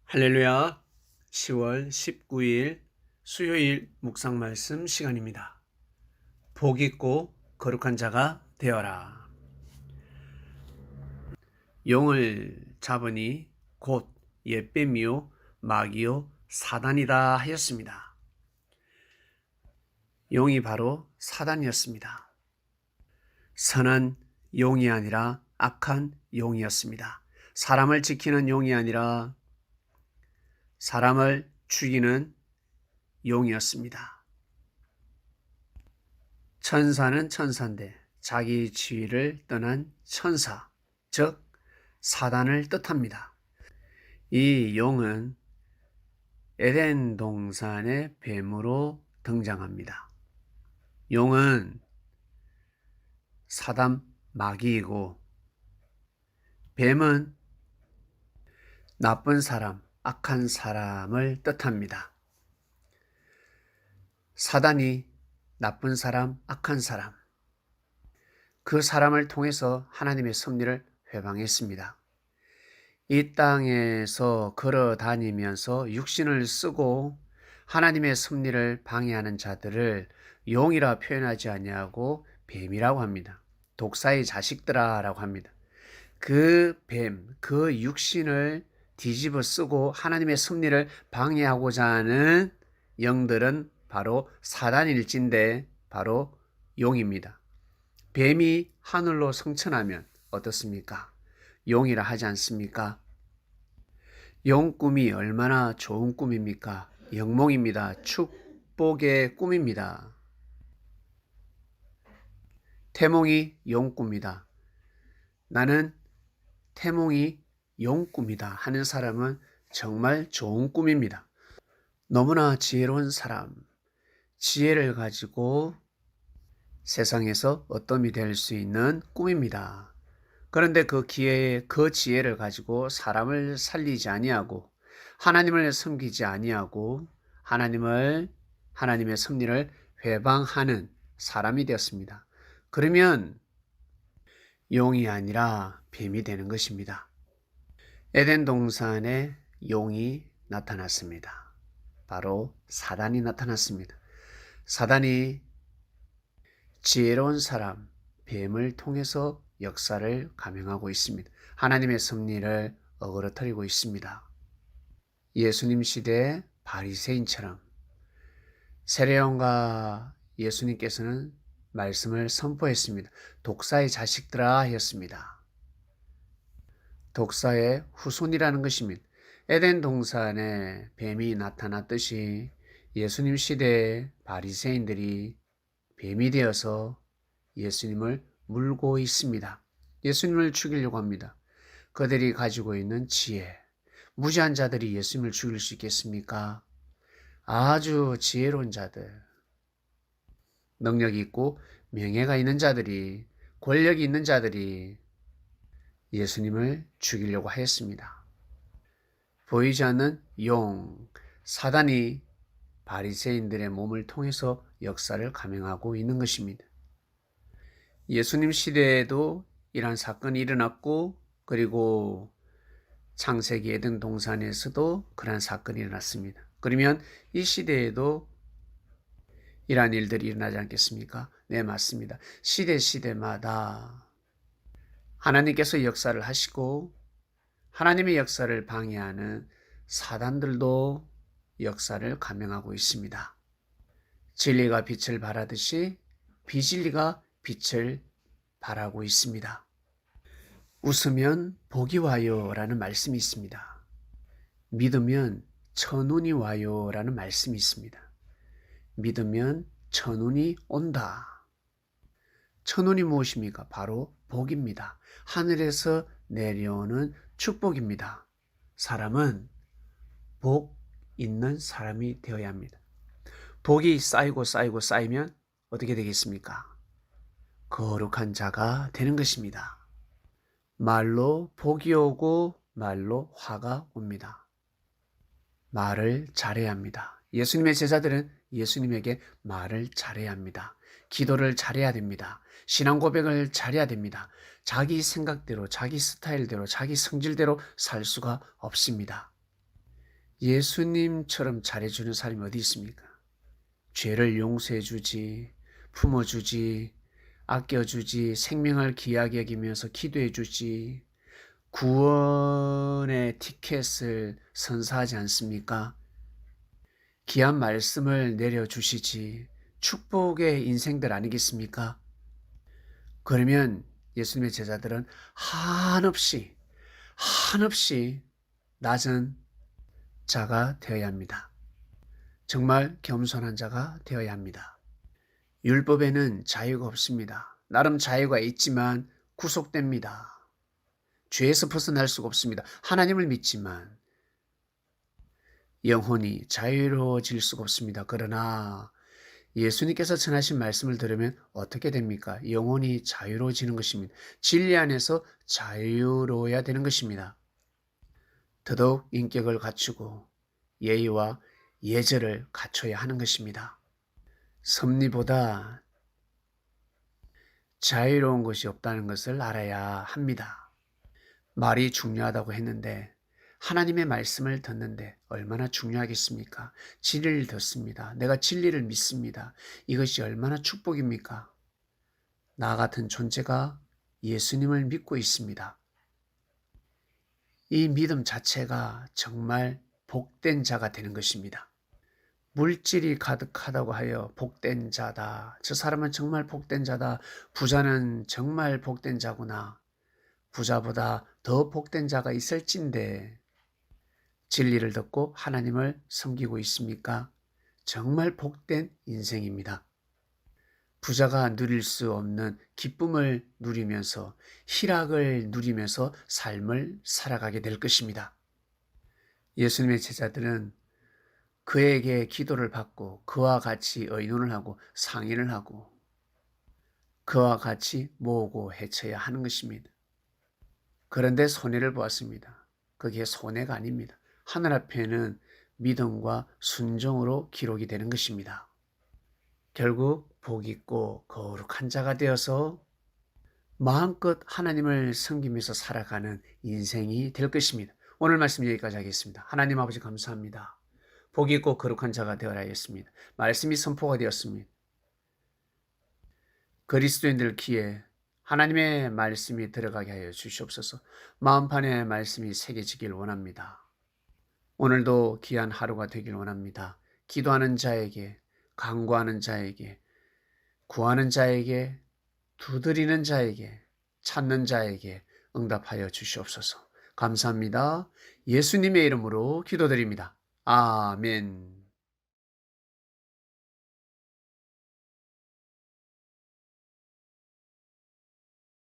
할렐루야. 10월 19일 수요일 묵상 말씀 시간입니다. 복 있고 거룩한 자가 되어라. 용을 잡으니 곧 옛뱀이요 마귀요 사단이다 하였습니다. 용이 바로 사단이었습니다. 선한 용이 아니라 악한 용이었습니다. 사람을 지키는 용이 아니라 사람을 죽이는 용이었습니다. 천사는 천사인데 자기 지위를 떠난 천사, 즉 사단을 뜻합니다. 이 용은 에덴 동산의 뱀으로 등장합니다. 용은 사단 마귀이고 뱀은 나쁜 사람, 악한 사람을 뜻합니다. 사단이 나쁜 사람, 악한 사람, 그 사람을 통해서 하나님의 섭리를 회방했습니다. 이 땅에서 걸어 다니면서 육신을 쓰고 하나님의 섭리를 방해하는 자들을 용이라 표현하지 아니하고 뱀이라고 합니다. 독사의 자식들아라고 합니다. 그 뱀, 그 육신을 뒤집어 쓰고 하나님의 섭리를 방해하고자 하는 영들은 바로 사단일진데 바로 용입니다. 뱀이 하늘로 성천하면 어떻습니까? 용이라 하지 않습니까? 용 꿈이 얼마나 좋은 꿈입니까? 영몽입니다. 축복의 꿈입니다. 태몽이 용 꿈이다. 나는 태몽이 용 꿈이다 하는 사람은 정말 좋은 꿈입니다. 너무나 지혜로운 사람, 지혜를 가지고 세상에서 어떤 이 될 수 있는 꿈입니다. 그런데 그 지혜를 가지고 사람을 살리지 아니하고 하나님을 섬기지 아니하고 하나님의 섭리를 회방하는 사람이 되었습니다. 그러면 용이 아니라 뱀이 되는 것입니다. 에덴 동산에 용이 나타났습니다. 바로 사단이 나타났습니다. 사단이 지혜로운 사람, 뱀을 통해서 역사를 감행하고 있습니다. 하나님의 섭리를 어그러뜨리고 있습니다. 예수님 시대 바리새인처럼 세례요한과 예수님께서는 말씀을 선포했습니다. 독사의 자식들아 하였습니다. 독사의 후손이라는 것입니다. 에덴 동산에 뱀이 나타났듯이 예수님 시대의 바리새인들이 뱀이 되어서 예수님을 물고 있습니다. 예수님을 죽이려고 합니다. 그들이 가지고 있는 지혜, 무지한 자들이 예수님을 죽일 수 있겠습니까? 아주 지혜로운 자들, 능력이 있고 명예가 있는 자들이, 권력이 있는 자들이 예수님을 죽이려고 하였습니다. 보이지 않는 용, 사단이 바리새인들의 몸을 통해서 역사를 감행하고 있는 것입니다. 예수님 시대에도 이러한 사건이 일어났고 그리고 창세기 에덴 동산에서도 그러한 사건이 일어났습니다. 그러면 이 시대에도 이러한 일들이 일어나지 않겠습니까? 네, 맞습니다. 시대마다 하나님께서 역사를 하시고 하나님의 역사를 방해하는 사단들도 역사를 감행하고 있습니다. 진리가 빛을 발하듯이 비진리가 빛을 발하고 있습니다. 웃으면 복이 와요 라는 말씀이 있습니다. 믿으면 천운이 와요 라는 말씀이 있습니다. 믿으면 천운이 온다. 천운이 무엇입니까? 바로 복입니다. 하늘에서 내려오는 축복입니다. 사람은 복 있는 사람이 되어야 합니다. 복이 쌓이면 어떻게 되겠습니까? 거룩한 자가 되는 것입니다. 말로 복이 오고 말로 화가 옵니다. 말을 잘해야 합니다. 예수님의 제자들은 예수님에게 말을 잘해야 합니다. 기도를 잘해야 됩니다. 신앙 고백을 잘해야 됩니다. 자기 생각대로, 자기 스타일대로, 자기 성질대로 살 수가 없습니다. 예수님처럼 잘해주는 사람이 어디 있습니까? 죄를 용서해주지, 품어주지, 아껴주지, 생명을 귀하게 여기면서 기도해주지, 구원의 티켓을 선사하지 않습니까? 귀한 말씀을 내려주시지, 축복의 인생들 아니겠습니까? 그러면 예수님의 제자들은 한없이 낮은 자가 되어야 합니다. 정말 겸손한 자가 되어야 합니다. 율법에는 자유가 없습니다. 나름 자유가 있지만 구속됩니다. 죄에서 벗어날 수가 없습니다. 하나님을 믿지만 영혼이 자유로워질 수가 없습니다. 그러나 예수님께서 전하신 말씀을 들으면 어떻게 됩니까? 영혼이 자유로워지는 것입니다. 진리 안에서 자유로워야 되는 것입니다. 더더욱 인격을 갖추고 예의와 예절을 갖춰야 하는 것입니다. 섭리보다 자유로운 것이 없다는 것을 알아야 합니다. 말이 중요하다고 했는데 하나님의 말씀을 듣는데 얼마나 중요하겠습니까? 진리를 듣습니다. 내가 진리를 믿습니다. 이것이 얼마나 축복입니까? 나 같은 존재가 예수님을 믿고 있습니다. 이 믿음 자체가 정말 복된 자가 되는 것입니다. 물질이 가득하다고 하여 복된 자다. 저 사람은 정말 복된 자다. 부자는 정말 복된 자구나. 부자보다 더 복된 자가 있을진데 진리를 듣고 하나님을 섬기고 있습니까? 정말 복된 인생입니다. 부자가 누릴 수 없는 기쁨을 누리면서 희락을 누리면서 삶을 살아가게 될 것입니다. 예수님의 제자들은 그에게 기도를 받고 그와 같이 의논을 하고 상의를 하고 그와 같이 모으고 헤쳐야 하는 것입니다. 그런데 손해를 보았습니다. 그게 손해가 아닙니다. 하늘 앞에는 믿음과 순종으로 기록이 되는 것입니다. 결국 복 있고 거룩한 자가 되어서 마음껏 하나님을 섬기면서 살아가는 인생이 될 것입니다. 오늘 말씀 여기까지 하겠습니다. 하나님 아버지 감사합니다. 복 있고 거룩한 자가 되어라 했습니다. 말씀이 선포가 되었습니다. 그리스도인들 귀에 하나님의 말씀이 들어가게 하여 주시옵소서. 마음판에 말씀이 새겨지길 원합니다. 오늘도 귀한 하루가 되길 원합니다. 기도하는 자에게, 간구하는 자에게, 구하는 자에게, 두드리는 자에게, 찾는 자에게 응답하여 주시옵소서. 감사합니다. 예수님의 이름으로 기도드립니다. 아멘.